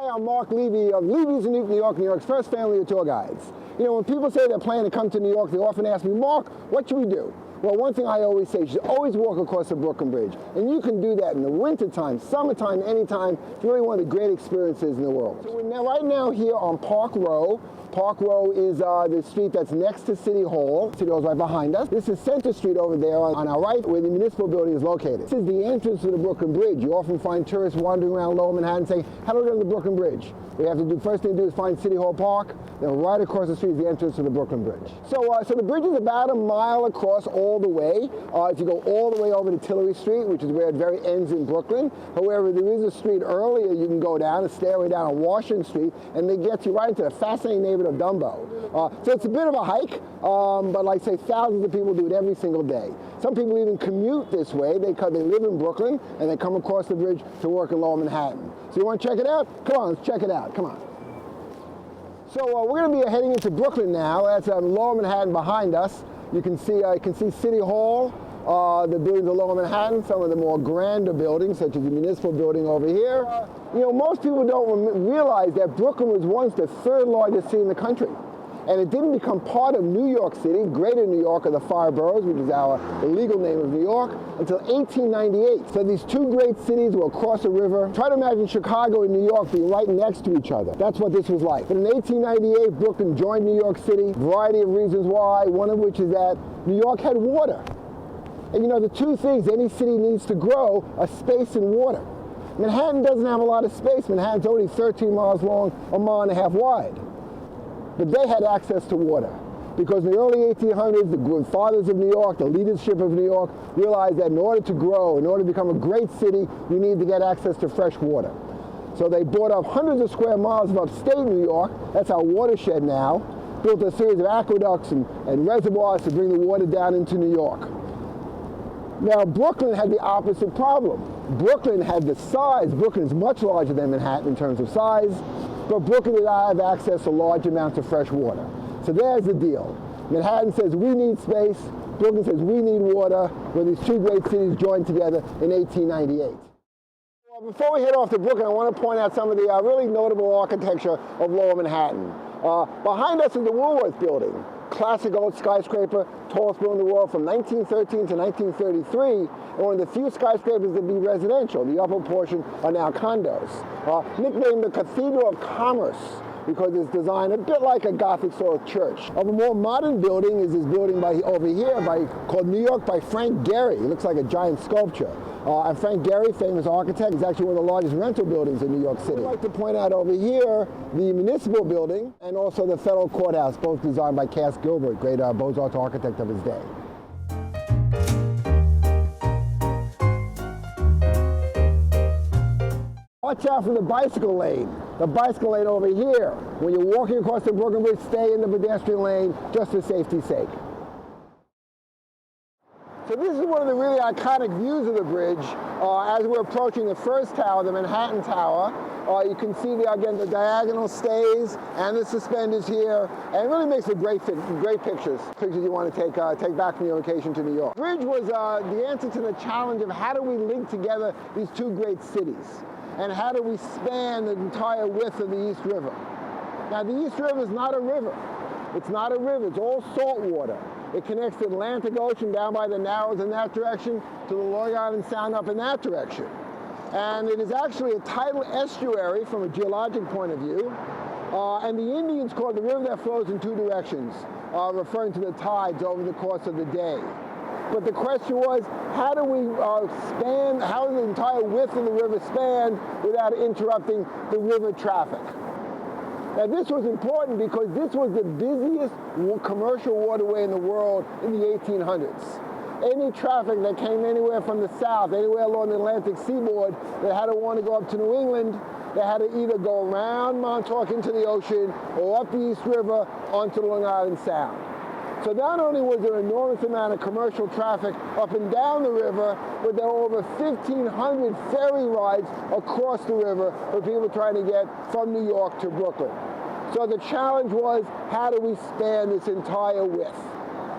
Hi, I'm Mark Levy of Levy's in New York, New York's first family of tour guides. You know, when people say they're planning to come to New York, they often ask me, Mark, what should we do? Well, one thing I always say, you should always walk across the Brooklyn Bridge. And you can do that in the wintertime, summertime, anytime. It's really one of the great experiences in the world. So we're right now here on Park Row. Park Row is the street that's next to City Hall. City Hall's right behind us. This is Center Street over there on our right, where the municipal building is located. This is the entrance to the Brooklyn Bridge. You often find tourists wandering around Lower Manhattan saying, how do we get to the Brooklyn Bridge? First thing to do is find City Hall Park. Then right across the street is the entrance to the Brooklyn Bridge. So the bridge is about a mile across all the way. If you go all the way over to Tillery Street, which is where it very ends in Brooklyn. However, there is a street earlier you can go down, a stairway down on Washington Street, and they get you right into the fascinating neighborhood of Dumbo. So it's a bit of a hike, but like I say, thousands of people do it every single day. Some people even commute this way. They live in Brooklyn, and they come across the bridge to work in Lower Manhattan. So you want to check it out? Come on, let's check it out. Come on. So we're going to be heading into Brooklyn now. That's Lower Manhattan behind us. You can see City Hall, the buildings of Lower Manhattan, some of the more grander buildings, such as the municipal building over here. You know, most people don't realize that Brooklyn was once the third largest city in the country. And it didn't become part of New York City, Greater New York, or the five boroughs, which is the legal name of New York, until 1898. So these two great cities were across the river. Try to imagine Chicago and New York being right next to each other. That's what this was like. But in 1898, Brooklyn joined New York City. A variety of reasons why, one of which is that New York had water. And you know, the two things any city needs to grow are space and water. Manhattan doesn't have a lot of space. Manhattan's only 13 miles long, a mile and a half wide. But they had access to water because in the early 1800s, the fathers of New York, the leadership of New York, realized that in order to grow, in order to become a great city, you need to get access to fresh water. So they bought up hundreds of square miles of upstate New York, that's our watershed now, built a series of aqueducts and reservoirs to bring the water down into New York. Now, Brooklyn had the opposite problem. Brooklyn had the size. Brooklyn is much larger than Manhattan in terms of size, but Brooklyn did not have access to large amounts of fresh water. So there's the deal. Manhattan says we need space. Brooklyn says we need water, where these two great cities joined together in 1898. Well, before we head off to Brooklyn, I want to point out some of the really notable architecture of Lower Manhattan. Behind us is the Woolworth Building. Classic old skyscraper, tallest building in the world from 1913 to 1933, and one of the few skyscrapers that be residential. The upper portion are now condos. Nicknamed the Cathedral of Commerce because it's designed a bit like a Gothic sort of church. Of a more modern building is this building over here called New York by Frank Gehry. It looks like a giant sculpture. And Frank Gehry, famous architect, is actually one of the largest rental buildings in New York City. I'd like to point out over here the municipal building and also the federal courthouse, both designed by Cass Gilbert, great Beaux-Arts architect of his day. Watch out for the bicycle lane. The bicycle lane over here. When you're walking across the Brooklyn Bridge, stay in the pedestrian lane just for safety's sake. So this is one of the really iconic views of the bridge. As we're approaching the first tower, the Manhattan Tower, you can see the diagonal stays and the suspenders here, and it really makes for great pictures you want to take back from your vacation to New York. The bridge was the answer to the challenge of how do we link together these two great cities, and how do we span the entire width of the East River. Now, the East River is not a river. It's not a river. It's all salt water. It connects the Atlantic Ocean down by the Narrows in that direction to the Long Island Sound up in that direction. And it is actually a tidal estuary from a geologic point of view. And the Indians call it the river that flows in two directions, referring to the tides over the course of the day. But the question was, how do we how does the entire width of the river span without interrupting the river traffic? Now, this was important because this was the busiest commercial waterway in the world in the 1800s. Any traffic that came anywhere from the south, anywhere along the Atlantic seaboard that had to want to go up to New England, they had to either go around Montauk into the ocean or up the East River onto the Long Island Sound. So not only was there an enormous amount of commercial traffic up and down the river, but there were over 1,500 ferry rides across the river for people trying to get from New York to Brooklyn. So the challenge was, how do we span this entire width?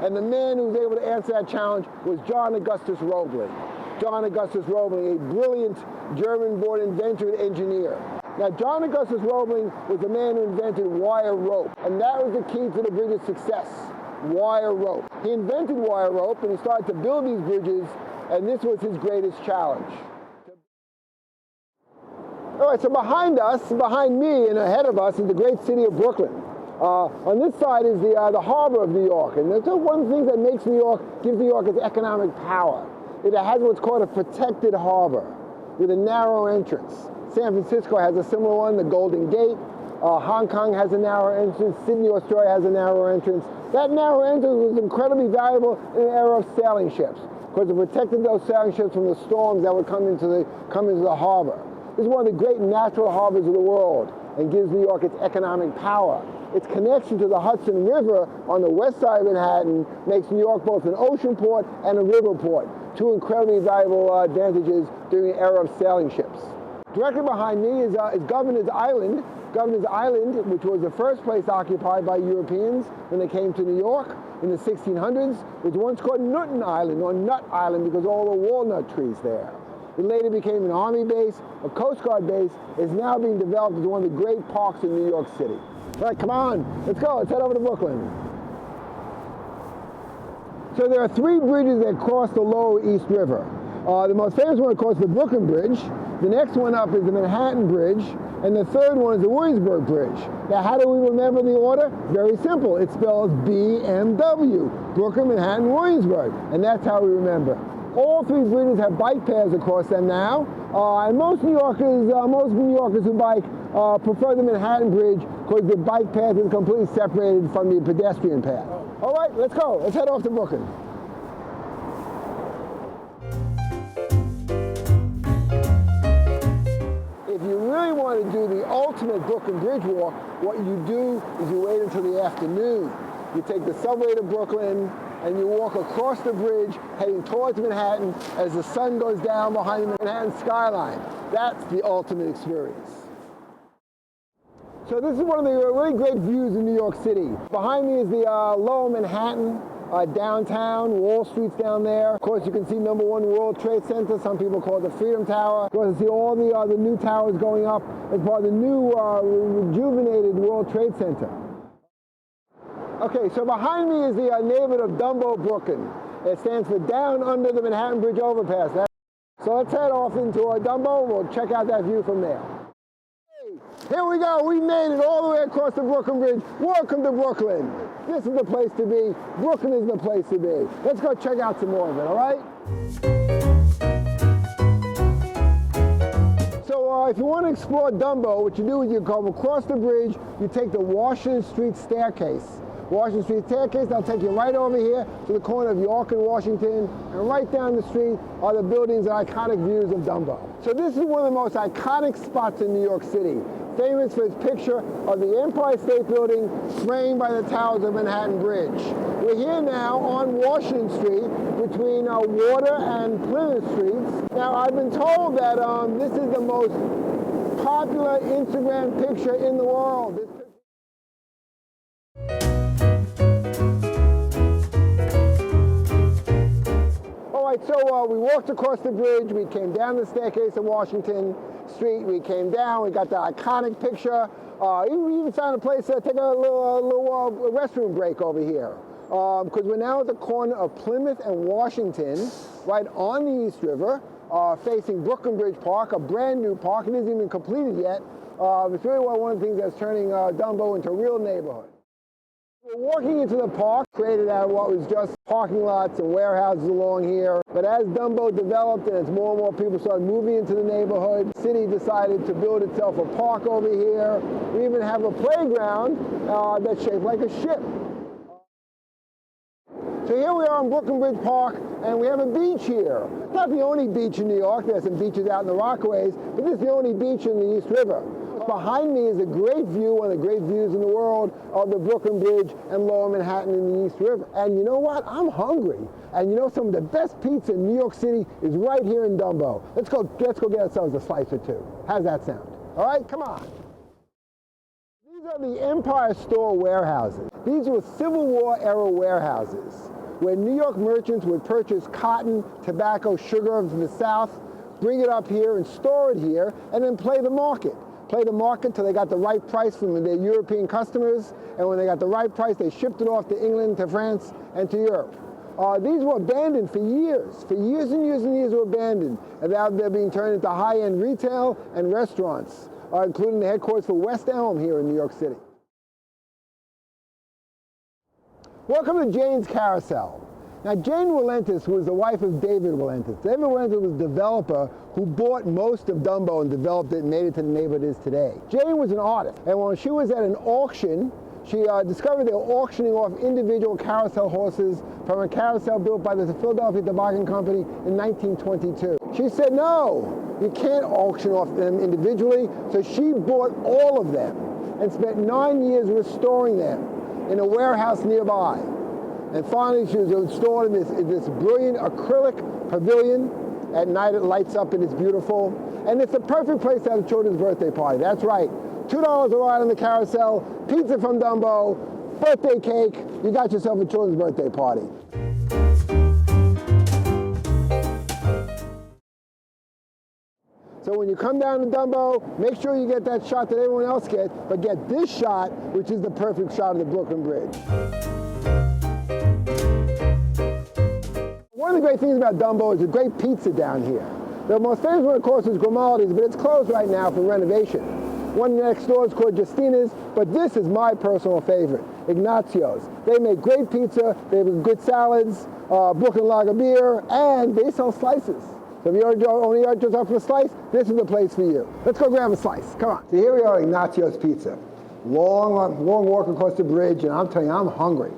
And the man who was able to answer that challenge was John Augustus Roebling. John Augustus Roebling, a brilliant German-born inventor and engineer. Now, John Augustus Roebling was the man who invented wire rope, and that was the key to the bridge's success, wire rope. He invented wire rope, and he started to build these bridges, and this was his greatest challenge. All right, so behind us, behind me and ahead of us is the great city of Brooklyn. On this side is the harbor of New York, and that's one of the things that makes New York, gives New York its economic power. It has what's called a protected harbor with a narrow entrance. San Francisco has a similar one, the Golden Gate. Hong Kong has a narrow entrance. Sydney, Australia has a narrow entrance. That narrow entrance was incredibly valuable in the era of sailing ships because it protected those sailing ships from the storms that would come into the harbor. This is one of the great natural harbors of the world and gives New York its economic power. Its connection to the Hudson River on the west side of Manhattan makes New York both an ocean port and a river port, two incredibly valuable advantages during the era of sailing ships. Directly behind me is Governor's Island. Governor's Island, which was the first place occupied by Europeans when they came to New York in the 1600s, was once called Nutten Island, or Nut Island, because of all the walnut trees there. It later became an Army base, a Coast Guard base. It's now being developed as one of the great parks in New York City. All right, come on, let's go, let's head over to Brooklyn. So there are three bridges that cross the Lower East River. The most famous one, of course, is the Brooklyn Bridge. The next one up is the Manhattan Bridge. And the third one is the Williamsburg Bridge. Now, how do we remember the order? Very simple. It spells BMW, Brooklyn, Manhattan, Williamsburg. And that's how we remember. All three bridges have bike paths across them now. And most New Yorkers who bike prefer the Manhattan Bridge because the bike path is completely separated from the pedestrian path. All right, let's go. Let's head off to Brooklyn. If you really want to do the ultimate Brooklyn Bridge walk, what you do is you wait until the afternoon. You take the subway to Brooklyn and you walk across the bridge heading towards Manhattan as the sun goes down behind the Manhattan skyline. That's the ultimate experience. So this is one of the really great views in New York City. Behind me is the Lower Manhattan, downtown, Wall Street's down there. Of course, you can see #1 World Trade Center. Some people call it the Freedom Tower. Of course, you see all the new towers going up as part of the new rejuvenated World Trade Center. Okay, so behind me is the neighborhood of DUMBO, Brooklyn. It stands for Down Under the Manhattan Bridge Overpass. So let's head off into DUMBO. We'll check out that view from there. Hey, here we go. We made it all the way across the Brooklyn Bridge. Welcome to Brooklyn. This is the place to be. Brooklyn is the place to be. Let's go check out some more of it, all right? So if you want to explore DUMBO, what you do is you come across the bridge, you take the Washington Street staircase. Washington Street staircase, that'll take you right over here to the corner of York and Washington, and right down the street are the buildings and iconic views of DUMBO. So this is one of the most iconic spots in New York City, famous for its picture of the Empire State Building framed by the towers of Manhattan Bridge. We're here now on Washington Street between Water and Plymouth Streets. Now, I've been told that this is the most popular Instagram picture in the world. So we walked across the bridge, we came down the staircase of Washington Street, we came down, we got the iconic picture. We even found a place to take a little restroom break over here. Because we're now at the corner of Plymouth and Washington, right on the East River, facing Brooklyn Bridge Park, a brand new park. It isn't even completed yet. It's really one of the things that's turning DUMBO into a real neighborhood. We're walking into the park, created out of what was just parking lots and warehouses along here. But as DUMBO developed and as more and more people started moving into the neighborhood, the city decided to build itself a park over here. We even have a playground that's shaped like a ship. So here we are in Brooklyn Bridge Park, and we have a beach here. It's not the only beach in New York. There's some beaches out in the Rockaways, but this is the only beach in the East River. Behind me is a great view, one of the great views in the world, of the Brooklyn Bridge and Lower Manhattan in the East River. And you know what? I'm hungry. And you know, some of the best pizza in New York City is right here in DUMBO. Let's go get ourselves a slice or two. How's that sound? All right, come on. These are the Empire Store warehouses. These were Civil War era warehouses where New York merchants would purchase cotton, tobacco, sugar from the South, bring it up here and store it here, and then play the market play the market till they got the right price from their European customers, and when they got the right price, they shipped it off to England, to France, and to Europe. These were abandoned for years. For years and years and years were abandoned, and now they're being turned into high-end retail and restaurants, including the headquarters for West Elm here in New York City. Welcome to Jane's Carousel. Now, Jane Walentis was the wife of David Walentis. David Walentis was a developer who bought most of Dumbo and developed it and made it to the neighborhood it is today. Jane was an artist, and when she was at an auction, she discovered they were auctioning off individual carousel horses from a carousel built by the Philadelphia Tobacco Company in 1922. She said, no, you can't auction off them individually, so she bought all of them and spent 9 years restoring them in a warehouse nearby. And finally, she was installed in this brilliant acrylic pavilion. At night, it lights up and it's beautiful. And it's the perfect place to have a children's birthday party. That's right. $2 a ride on the carousel, pizza from Dumbo, birthday cake. You got yourself a children's birthday party. So when you come down to Dumbo, make sure you get that shot that everyone else gets, but get this shot, which is the perfect shot of the Brooklyn Bridge. One of the great things about Dumbo is the great pizza down here. The most famous one, of course, is Grimaldi's, but it's closed right now for renovation. One next door is called Justina's, but this is my personal favorite, Ignazio's. They make great pizza, they have good salads, Brooklyn lager beer, and they sell slices. So if you only order yourself for a slice, this is the place for you. Let's go grab a slice, come on. So here we are at Ignazio's Pizza. Long walk across the bridge, and I'm telling you, I'm hungry.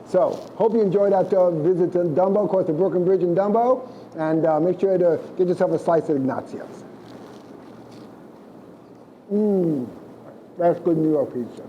So, hope you enjoyed that visit to Dumbo, across the Brooklyn Bridge in Dumbo, and make sure to get yourself a slice of Ignazio's. That's good New York pizza.